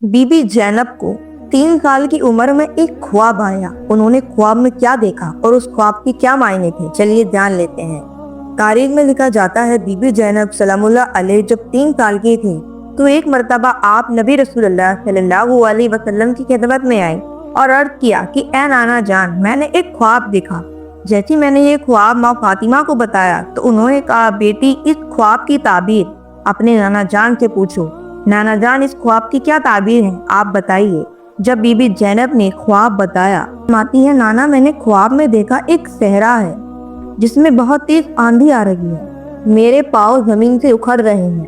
Be be زینب کو 3 سال کی عمر میں ایک خواب آیا۔ انہوں نے خواب میں کیا دیکھا اور اس خواب کی کیا معنی تھے، چلیے جان لیتے ہیں۔ تاریخ میں لکھا جاتا ہے بی بی زینب سلام اللہ علیہ جب 3 سال کی تھی تو ایک مرتبہ آپ نبی رسول اللہ صلی اللہ علیہ وسلم کی خدمت میں آئے اور عرض کیا کہ اے نانا جان، میں نے ایک خواب دیکھا۔ جیسی میں نے یہ خواب ماں فاطمہ کو بتایا تو انہوں نے کہا، بیٹی اس خواب کی تعبیر اپنے نانا جان سے پوچھو۔ نانا جان، اس خواب کی کیا تعبیر ہے، آپ بتائیے۔ جب بی بی زینب نے خواب بتایا، فرماتی ہے، نانا میں نے خواب میں دیکھا ایک صحرا ہے جس میں بہت تیز آندھی آ رہی ہے، میرے پاؤں زمین سے اکھڑ رہے ہیں،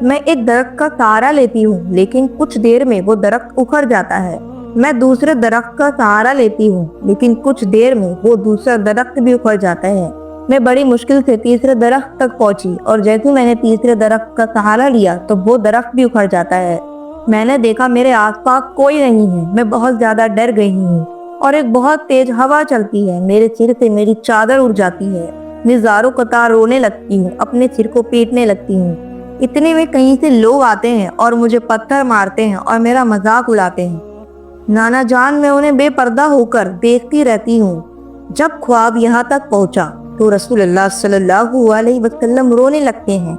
میں ایک درخت کا سہارا لیتی ہوں لیکن کچھ دیر میں وہ درخت اکھڑ جاتا ہے، میں دوسرے درخت کا سہارا لیتی ہوں لیکن کچھ دیر میں وہ دوسرا درخت بھی اکھڑ جاتا ہے، میں بڑی مشکل سے تیسرے درخت تک پہنچی اور جیسے میں نے تیسرے درخت کا سہارا لیا تو وہ درخت بھی اکھڑ جاتا ہے، میں نے دیکھا میرے آس پاس کوئی نہیں ہے، میں بہت زیادہ ڈر گئی ہوں اور ایک بہت تیز ہوا چلتی ہے، میرے سر سے میری چادر اڑ جاتی ہے، میں زاروں قطار رونے لگتی ہوں، اپنے سر کو پیٹنے لگتی ہوں، اتنے میں کہیں سے لوگ آتے ہیں اور مجھے پتھر مارتے ہیں اور میرا مذاق اڑاتے ہیں۔ نانا جان، میں انہیں بے پردہ ہو کر دیکھتی رہتی ہوں۔ جب خواب یہاں تک پہنچا تو رسول اللہ صلی اللہ علیہ وسلم رونے لگتے ہیں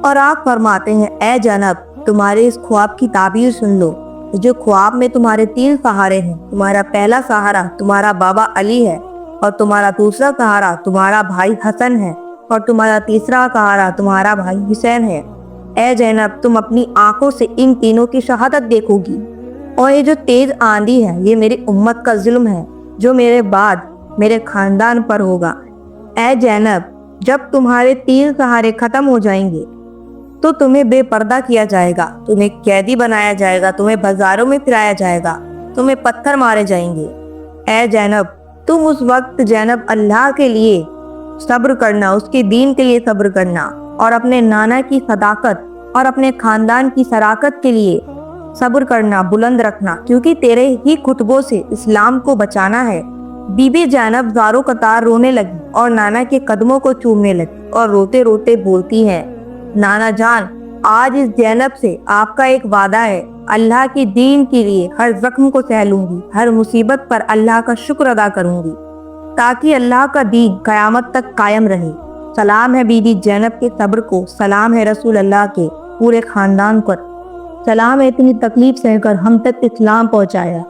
اور آپ فرماتے ہیں، اے زینب، تمہارے اس خواب کی تعبیر سن لو۔ جو خواب میں تمہارے 3 سہارے ہیں، تمہارا پہلا سہارا تمہارا بابا علی ہے اور تمہارا دوسرا سہارا تمہارا بھائی حسن ہے اور تمہارا تیسرا سہارا تمہارا بھائی حسین ہے۔ اے زینب، تم اپنی آنکھوں سے ان تینوں کی شہادت دیکھو گی، اور یہ جو تیز آندھی ہے یہ میری امت کا ظلم ہے جو میرے بعد میرے خاندان پر ہوگا۔ اے زینب، جب تمہارے 3 سہارے ختم ہو جائیں گے تو تمہیں بے پردہ کیا جائے گا، تمہیں قیدی بنایا جائے گا، تمہیں بازاروں میں پھرایا جائے گا، تمہیں پتھر مارے جائیں گے۔ اے زینب، تم اس وقت زینب اللہ کے لیے صبر کرنا، اس کے دین کے لیے صبر کرنا اور اپنے نانا کی صداقت اور اپنے خاندان کی شراکت کے لیے صبر کرنا بلند رکھنا، کیونکہ تیرے ہی خطبوں سے اسلام کو بچانا ہے۔ بی بی زینب زاروں قطار رونے لگی اور نانا کے قدموں کو چومنے لگی اور روتے روتے بولتی ہے، نانا جان، آج اس زینب سے آپ کا ایک وعدہ ہے، اللہ کی دین کے لیے ہر زخم کو سہ لوں گی، ہر مصیبت پر اللہ کا شکر ادا کروں گی تاکہ اللہ کا دین قیامت تک قائم رہے۔ سلام ہے بی بی زینب کے صبر کو، سلام ہے رسول اللہ کے پورے خاندان پر، سلام ہے اتنی تکلیف سہ کر ہم تک اسلام پہنچایا۔